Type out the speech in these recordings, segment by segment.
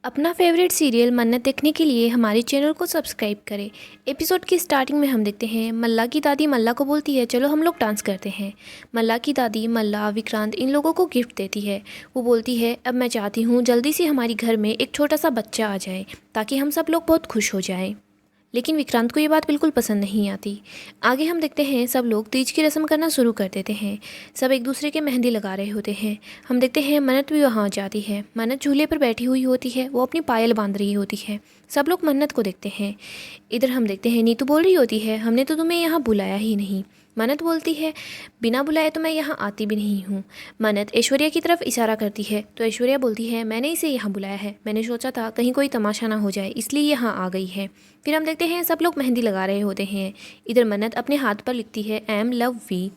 अपना favourite serial मन्नत देखने के लिए हमारे चैनल को सब्सक्राइब करें। एपिसोड की स्टार्टिंग में हम देखते हैं मल्ला की दादी मल्ला को बोलती है चलो हम लोग डांस करते हैं। मल्ला की दादी मल्ला विक्रांत इन लोगों को गिफ्ट देती है। वो बोलती है अब मैं चाहती हूँ जल्दी से हमारे घर में एक छोटा सा बच्चा आ जाए ताकि हम सब लोग बहुत खुश हो जाएं। लेकिन विक्रांत को ये बात बिल्कुल पसंद नहीं आती। आगे हम देखते हैं सब लोग तीज की रस्म करना शुरू कर देते हैं। सब एक दूसरे के मेहंदी लगा रहे होते हैं। हम देखते हैं मन्नत भी वहाँ जाती है। मन्नत झूले पर बैठी हुई होती है, वो अपनी पायल बांध रही होती है। सब लोग मन्नत को देखते हैं। इधर हम देखते हैं नीतू बोल रही होती है हमने तो तुम्हें यहाँ बुलाया ही नहीं। मन्नत बोलती है बिना बुलाए तो मैं यहाँ आती भी नहीं हूँ। मन्नत ऐश्वर्या की तरफ इशारा करती है तो ऐश्वर्या बोलती है मैंने इसे यहाँ बुलाया है, मैंने सोचा था कहीं कोई तमाशा ना हो जाए इसलिए यहाँ आ गई है। फिर हम देखते हैं सब लोग मेहंदी लगा रहे होते हैं। इधर मन्नत अपने हाथ पर लिखती है एम लव वी।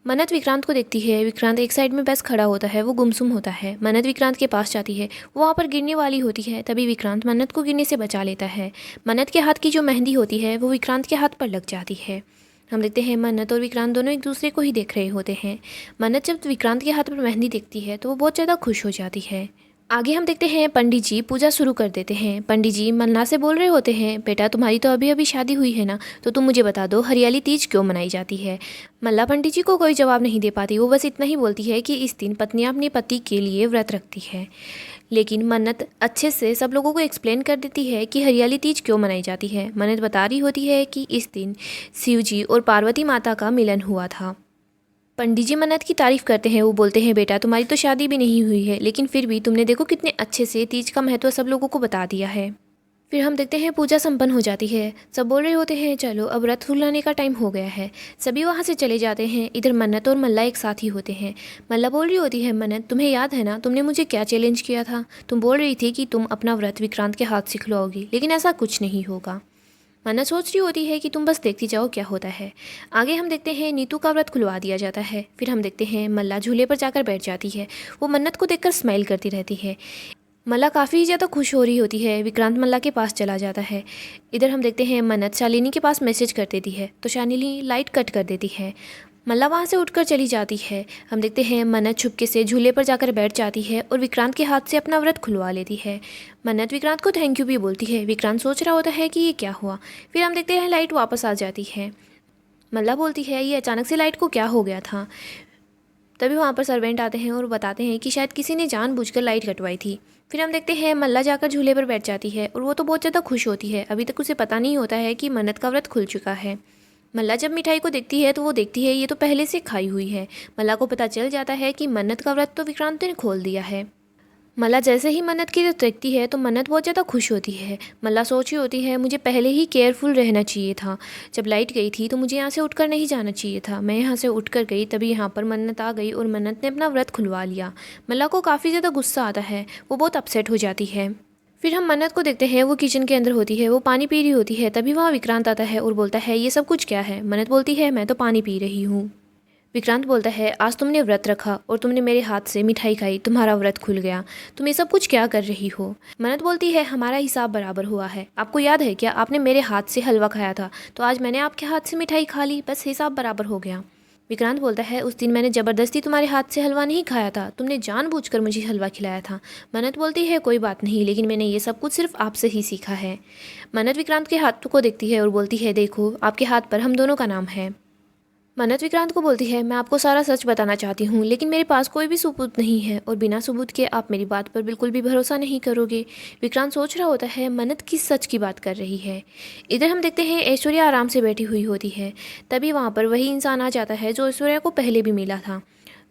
मन्नत विक्रांत को देखती है। विक्रांत एक साइड में बस खड़ा होता है, वो गुमसुम होता है। मन्नत विक्रांत के पास जाती है, वो वहाँ पर गिरने वाली होती है। तभी विक्रांत मन्नत को गिरने से बचा लेता है। मन्नत के हाथ की जो मेहंदी होती है वो विक्रांत के हाथ पर लग जाती है। हम देखते हैं मन्नत और विक्रांत दोनों एक दूसरे को ही देख रहे होते हैं। मन्नत जब विक्रांत के हाथ पर मेहंदी देखती है तो वो बहुत ज़्यादा खुश हो जाती है। आगे हम देखते हैं पंडित जी पूजा शुरू कर देते हैं। पंडित जी मन्ना से बोल रहे होते हैं बेटा तुम्हारी तो अभी अभी शादी हुई है ना, तो तुम मुझे बता दो हरियाली तीज क्यों मनाई जाती है। मल्ला पंडित जी को कोई जवाब नहीं दे पाती, वो बस इतना ही बोलती है कि इस दिन पत्नियां अपने पति के लिए व्रत रखती है। लेकिन मन्नत अच्छे से सब लोगों को एक्सप्लेन कर देती है कि हरियाली तीज क्यों मनाई जाती है। मन्नत बता रही होती है कि इस दिन शिव जी और पार्वती माता का मिलन हुआ था। पंडित जी मन्नत की तारीफ करते हैं। वो बोलते हैं बेटा तुम्हारी तो शादी भी नहीं हुई है लेकिन फिर भी तुमने देखो कितने अच्छे से तीज का महत्व सब लोगों को बता दिया है। फिर हम देखते हैं पूजा संपन्न हो जाती है। सब बोल रहे होते हैं चलो अब रथ खुलाने का टाइम हो गया है। सभी वहाँ से चले जाते हैं। इधर मन्नत और मल्ला एक साथ ही होते हैं। मल्ला बोल रही होती है मन्नत तुम्हें याद है ना तुमने मुझे क्या चैलेंज किया था। तुम बोल रही थी कि तुम अपना व्रत विक्रांत के हाथ से खुलवाओगी, लेकिन ऐसा कुछ नहीं होगा। मन्नत सोच रही होती है कि तुम बस देखती जाओ क्या होता है। आगे हम देखते हैं नीतू का व्रत खुलवा दिया जाता है। फिर हम देखते हैं मल्ला झूले पर जाकर बैठ जाती है। वो मन्नत को देखकर स्माइल करती रहती है। मल्ला काफ़ी ज़्यादा खुश हो रही होती है। विक्रांत मल्ला के पास चला जाता है। इधर हम देखते हैं मन्नत शालिनी के पास मैसेज कर देती है तो शालिनी लाइट कट कर देती है। मल्ला वहाँ से उठकर चली जाती है। हम देखते हैं मन्नत छुपके से झूले पर जाकर बैठ जाती है और विक्रांत के हाथ से अपना व्रत खुलवा लेती है। मन्नत विक्रांत को थैंक यू भी बोलती है। विक्रांत सोच रहा होता है कि ये क्या हुआ। फिर हम देखते हैं लाइट वापस आ जाती है। मल्ला बोलती है ये अचानक से लाइट को क्या हो गया था। तभी वहाँ पर सर्वेंट आते हैं और बताते हैं कि शायद किसी ने जानबूझकर लाइट कटवाई थी। फिर हम देखते हैं मल्ला जाकर झूले पर बैठ जाती है और वो तो बहुत ज़्यादा खुश होती है। अभी तक उसे पता नहीं होता है कि मन्नत का व्रत खुल चुका है। मल्ला जब मिठाई को देखती है तो वो देखती है ये तो पहले से खाई हुई है। मल्ला को पता चल जाता है कि मन्नत का व्रत तो विक्रांत ने खोल दिया है। मल्ला जैसे ही मन्नत की तरफ देखती है तो मन्नत बहुत ज़्यादा खुश होती है। मल्ला सोच रही होती है मुझे पहले ही केयरफुल रहना चाहिए था। जब लाइट गई थी तो मुझे यहाँ से उठकर नहीं जाना चाहिए था। मैं यहाँ से उठकर गई तभी यहाँ पर मन्नत आ गई और मन्नत ने अपना व्रत खुलवा लिया। मल्ला को काफ़ी ज़्यादा गुस्सा आता है, वो बहुत अपसेट हो जाती है। फिर हम मन्नत को देखते हैं वो किचन के अंदर होती है, वो पानी पी रही होती है। तभी वहाँ विक्रांत आता है और बोलता है ये सब कुछ क्या है। मन्नत बोलती है मैं तो पानी पी रही हूँ। विक्रांत बोलता है आज तुमने व्रत रखा और तुमने मेरे हाथ से मिठाई खाई, तुम्हारा व्रत खुल गया, तुम ये सब कुछ क्या कर रही हो। मन्नत बोलती है हमारा हिसाब बराबर हुआ है। आपको याद है क्या आपने मेरे हाथ से हलवा खाया था, तो आज मैंने आपके हाथ से मिठाई खा ली, बस हिसाब बराबर हो गया। विक्रांत बोलता है उस दिन मैंने ज़बरदस्ती तुम्हारे हाथ से हलवा नहीं खाया था, तुमने जानबूझकर मुझे हलवा खिलाया था। मन्नत बोलती है कोई बात नहीं, लेकिन मैंने ये सब कुछ सिर्फ आपसे ही सीखा है। मन्नत विक्रांत के हाथ को देखती है और बोलती है देखो आपके हाथ पर हम दोनों का नाम है। मन्नत विक्रांत को बोलती है मैं आपको सारा सच बताना चाहती हूँ लेकिन मेरे पास कोई भी सबूत नहीं है और बिना सबूत के आप मेरी बात पर बिल्कुल भी भरोसा नहीं करोगे। विक्रांत सोच रहा होता है मन्नत किस सच की बात कर रही है। इधर हम देखते हैं ऐश्वर्या आराम से बैठी हुई होती है। तभी वहाँ पर वही इंसान आ जाता है जो ऐश्वर्या को पहले भी मिला था।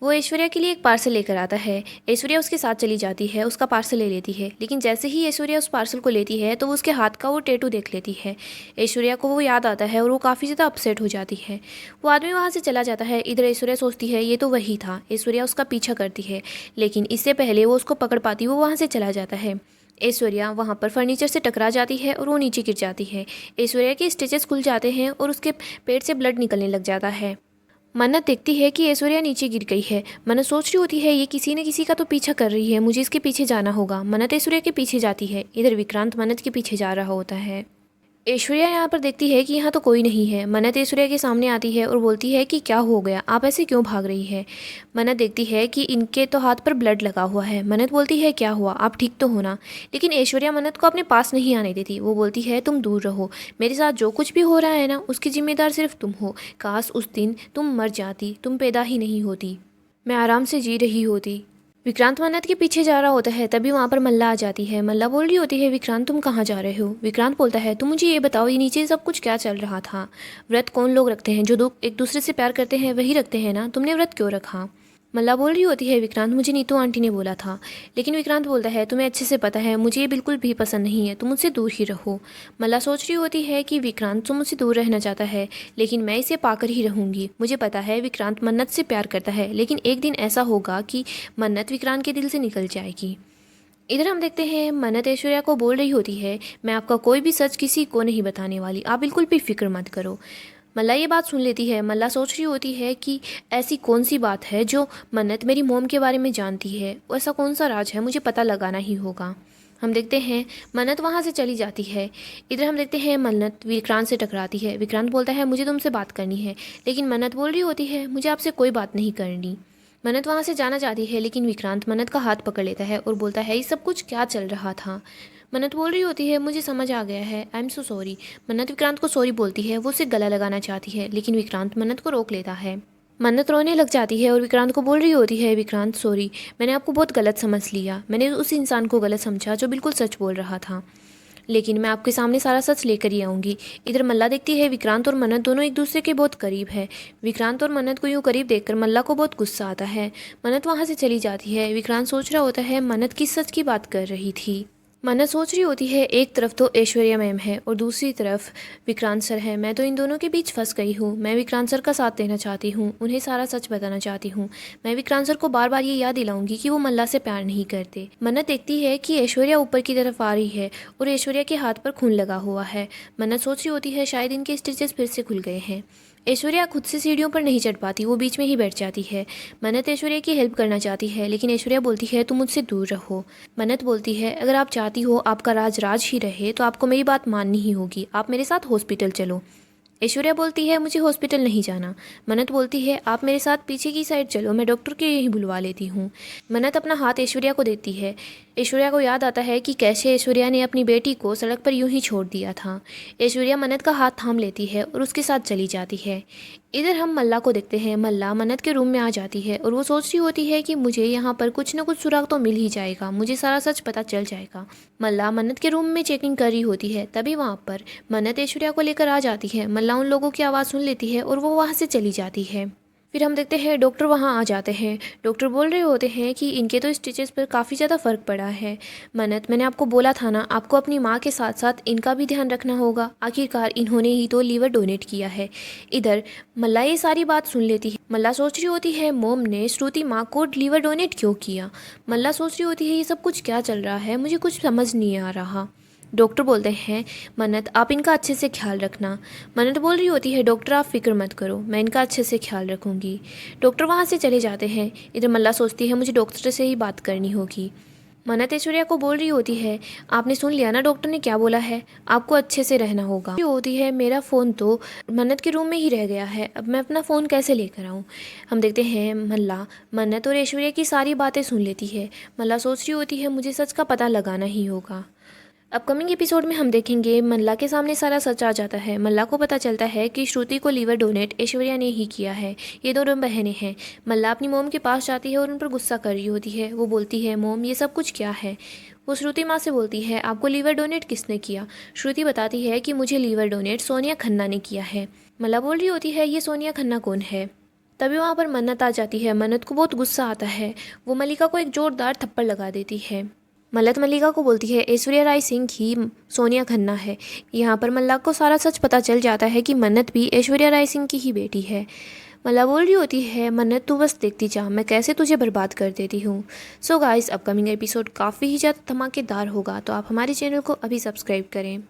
वो ऐश्वर्या के लिए एक पार्सल लेकर आता है। ऐश्वर्या उसके साथ चली जाती है, उसका पार्सल ले लेती है। लेकिन जैसे ही ऐश्वर्या उस पार्सल को लेती है तो वो उसके हाथ का वो टैटू देख लेती है। ऐश्वर्या को वो याद आता है और वो काफ़ी ज़्यादा अपसेट हो जाती है। वो आदमी वहाँ से चला जाता है। इधर ऐश्वर्या सोचती है ये तो वही था। ऐश्वर्या उसका पीछा करती है लेकिन इससे पहले वो उसको पकड़ पाती वो वहाँ से चला जाता है। ऐश्वर्या वहाँ पर फर्नीचर से टकरा जाती है और वो नीचे गिर जाती है। ऐश्वर्या के स्टिचेस खुल जाते हैं और उसके पेट से ब्लड निकलने लग जाता है। मन्नत देखती है कि ऐश्वर्या नीचे गिर गई है। मन्नत सोच रही होती है ये किसी न किसी का तो पीछा कर रही है, मुझे इसके पीछे जाना होगा। मन्नत ऐश्वर्या के पीछे जाती है। इधर विक्रांत मन्नत के पीछे जा रहा होता है। ऐश्वर्या यहाँ पर देखती है कि यहाँ तो कोई नहीं है। मन्नत ऐश्वर्या के सामने आती है और बोलती है कि क्या हो गया, आप ऐसे क्यों भाग रही है। मन्नत देखती है कि इनके तो हाथ पर ब्लड लगा हुआ है। मन्नत बोलती है क्या हुआ, आप ठीक तो हो ना। लेकिन ऐश्वर्या मन्नत को अपने पास नहीं आने देती। वो बोलती है तुम दूर रहो, मेरे साथ जो कुछ भी हो रहा है ना उसकी जिम्मेदार सिर्फ तुम हो। काश उस दिन तुम मर जाती, तुम पैदा ही नहीं होती, मैं आराम से जी रही होती। विक्रांत मन्नत के पीछे जा रहा होता है, तभी वहाँ पर मल्ला आ जाती है। मल्ला बोल रही होती है विक्रांत तुम कहाँ जा रहे हो। विक्रांत बोलता है तुम मुझे ये बताओ, ये नीचे सब कुछ क्या चल रहा था। व्रत कौन लोग रखते हैं, जो एक दूसरे से प्यार करते हैं वही रखते हैं ना, तुमने व्रत क्यों रखा। मल्ला बोल रही होती है विक्रांत मुझे नीतू आंटी ने बोला था। लेकिन विक्रांत बोलता है तुम्हें अच्छे से पता है मुझे ये बिल्कुल भी पसंद नहीं है, तुम मुझसे दूर ही रहो। मल्ला सोच रही होती है कि विक्रांत तुम मुझसे दूर रहना चाहता है, लेकिन मैं इसे पाकर ही रहूंगी। मुझे पता है विक्रांत मन्नत से प्यार करता है, लेकिन एक दिन ऐसा होगा कि मन्नत विक्रांत के दिल से निकल जाएगी। इधर हम देखते हैं मन्नत ऐश्वर्या को बोल रही होती है मैं आपका कोई भी सच किसी को नहीं बताने वाली, आप बिल्कुल भी फिक्र मत करो। मल्ला ये बात सुन लेती है। मल्ला सोच रही होती है कि ऐसी कौन सी बात है जो मन्नत मेरी मोम के बारे में जानती है, ऐसा कौन सा राज है, मुझे पता लगाना ही होगा। हम देखते हैं मन्नत वहाँ से चली जाती है। इधर हम देखते हैं मन्नत विक्रांत से टकराती है। विक्रांत बोलता है मुझे तुमसे बात करनी है, लेकिन मन्नत बोल रही होती है मुझे आपसे कोई बात नहीं करनी। मन्नत वहाँ से जाना चाहती है, लेकिन विक्रांत मन्नत का हाथ पकड़ लेता है और बोलता है ये सब कुछ क्या चल रहा था। मन्नत बोल रही होती है मुझे समझ आ गया है, आई एम सो सॉरी। मन्नत विक्रांत को सॉरी बोलती है, वो उसे गला लगाना चाहती है, लेकिन विक्रांत मन्नत को रोक लेता है। मन्नत रोने लग जाती है और विक्रांत को बोल रही होती है विक्रांत सॉरी, मैंने आपको बहुत गलत समझ लिया, मैंने उस इंसान को गलत समझा जो बिल्कुल सच बोल रहा था, लेकिन मैं आपके सामने सारा सच लेकर ही आऊँगी। इधर मल्ला देखती है विक्रांत और मन्नत दोनों एक दूसरे के बहुत करीब है। विक्रांत और मन्नत को यूँ करीब देखकर मल्ला को बहुत गुस्सा आता है। मन्नत वहाँ से चली जाती है। विक्रांत सोच रहा होता है मन्नत किस सच की बात कर रही थी। मन्नत सोच रही होती है एक तरफ तो ऐश्वर्या मैम है और दूसरी तरफ विक्रांत सर है, मैं तो इन दोनों के बीच फंस गई हूँ। मैं विक्रांत सर का साथ देना चाहती हूँ, उन्हें सारा सच बताना चाहती हूँ। मैं विक्रांत सर को बार बार ये याद दिलाऊंगी कि वो मल्ला से प्यार नहीं करते। मन्नत देखती है कि ऐश्वर्या ऊपर की तरफ आ रही है और ऐश्वर्या के हाथ पर खून लगा हुआ है। मन्नत सोच रही होती है शायद इनके स्टिचेस फिर से खुल गए हैं। ऐश्वर्या खुद से सीढ़ियों पर नहीं चढ़ पाती, वो बीच में ही बैठ जाती है। मन्नत ऐश्वर्या की हेल्प करना चाहती है, लेकिन ऐश्वर्या बोलती है तुम मुझसे दूर रहो। मन्नत बोलती है अगर आप चाहती हो आपका राज राज ही रहे तो आपको मेरी बात माननी ही होगी, आप मेरे साथ हॉस्पिटल चलो। ऐश्वर्या बोलती है मुझे हॉस्पिटल नहीं जाना। मन्नत बोलती है आप मेरे साथ पीछे की साइड चलो, मैं डॉक्टर के यहीं बुलवा लेती हूँ। मन्नत अपना हाथ ऐश्वर्या को देती है। ऐश्वर्या को याद आता है कि कैसे ऐश्वर्या ने अपनी बेटी को सड़क पर यूं ही छोड़ दिया था। ऐश्वर्या मन्नत का हाथ थाम लेती है और उसके साथ चली जाती है। इधर हम मल्ला को देखते हैं। मल्ला मन्नत के रूम में आ जाती है और वो सोच रही होती है कि मुझे यहाँ पर कुछ न कुछ सुराग तो मिल ही जाएगा, मुझे सारा सच पता चल जाएगा। मल्ला मन्नत के रूम में चेकिंग कर रही होती है, तभी वहाँ पर मन्नत ऐश्वर्या को लेकर आ जाती है। मल्ला उन लोगों की आवाज़ सुन लेती है और वो वहाँ से चली जाती है। फिर हम देखते हैं डॉक्टर वहाँ आ जाते हैं। डॉक्टर बोल रहे होते हैं कि इनके तो स्टिचेस पर काफ़ी ज़्यादा फ़र्क पड़ा है। मन्नत मैंने आपको बोला था ना, आपको अपनी माँ के साथ साथ इनका भी ध्यान रखना होगा, आखिरकार इन्होंने ही तो लीवर डोनेट किया है। इधर मल्ला ये सारी बात सुन लेती है। मल्ला सोच रही होती है मोम ने श्रुति माँ को लीवर डोनेट क्यों किया। मल्ला सोच रही होती है ये सब कुछ क्या चल रहा है, मुझे कुछ समझ नहीं आ रहा। डॉक्टर बोलते हैं मन्नत आप इनका अच्छे से ख्याल रखना। मन्नत बोल रही होती है डॉक्टर आप फिक्र मत करो, मैं इनका अच्छे से ख्याल रखूँगी। डॉक्टर वहाँ से चले जाते हैं। इधर मल्ला सोचती है मुझे डॉक्टर से ही बात करनी होगी। मन्नत ऐश्वर्या को बोल रही होती है आपने सुन लिया ना डॉक्टर ने क्या बोला है, आपको अच्छे से रहना होगा। होती है मेरा फ़ोन तो मन्नत के रूम में ही रह गया है, अब मैं अपना फ़ोन कैसे लेकर आऊँ। हम देखते हैं मल्ला मन्नत और ऐश्वर्या की सारी बातें सुन लेती है। मल्ला सोच रही होती है मुझे सच का पता लगाना ही होगा। अपकमिंग एपिसोड में हम देखेंगे मल्ला के सामने सारा सच आ जाता है। मल्ला को पता चलता है कि श्रुति को लीवर डोनेट ऐश्वर्या ने ही किया है। ये दोनों बहनें हैं। मल्ला अपनी मोम के पास जाती है और उन पर गुस्सा कर रही होती है। वो बोलती है मोम ये सब कुछ क्या है। वो श्रुति माँ से बोलती है आपको लीवर डोनेट किसने किया। श्रुति बताती है कि मुझे लीवर डोनेट सोनिया खन्ना ने किया है। मल्ला बोल रही होती है ये सोनिया खन्ना कौन है। तभी वहाँ पर मन्नत आ जाती है। मन्नत को बहुत गुस्सा आता है। वो मल्लिका को एक जोरदार थप्पड़ लगा देती है। मल्लत मल्लिका को बोलती है ऐश्वर्या राय सिंह ही सोनिया खन्ना है। यहाँ पर मल्ला को सारा सच पता चल जाता है कि मन्नत भी ऐश्वर्या राय सिंह की ही बेटी है। मल्ला बोल रही होती है मन्नत तू बस देखती जा, मैं कैसे तुझे बर्बाद कर देती हूँ। सो गाइस अपकमिंग एपिसोड काफ़ी ही ज़्यादा धमाकेदार होगा, तो आप हमारे चैनल को अभी सब्सक्राइब करें।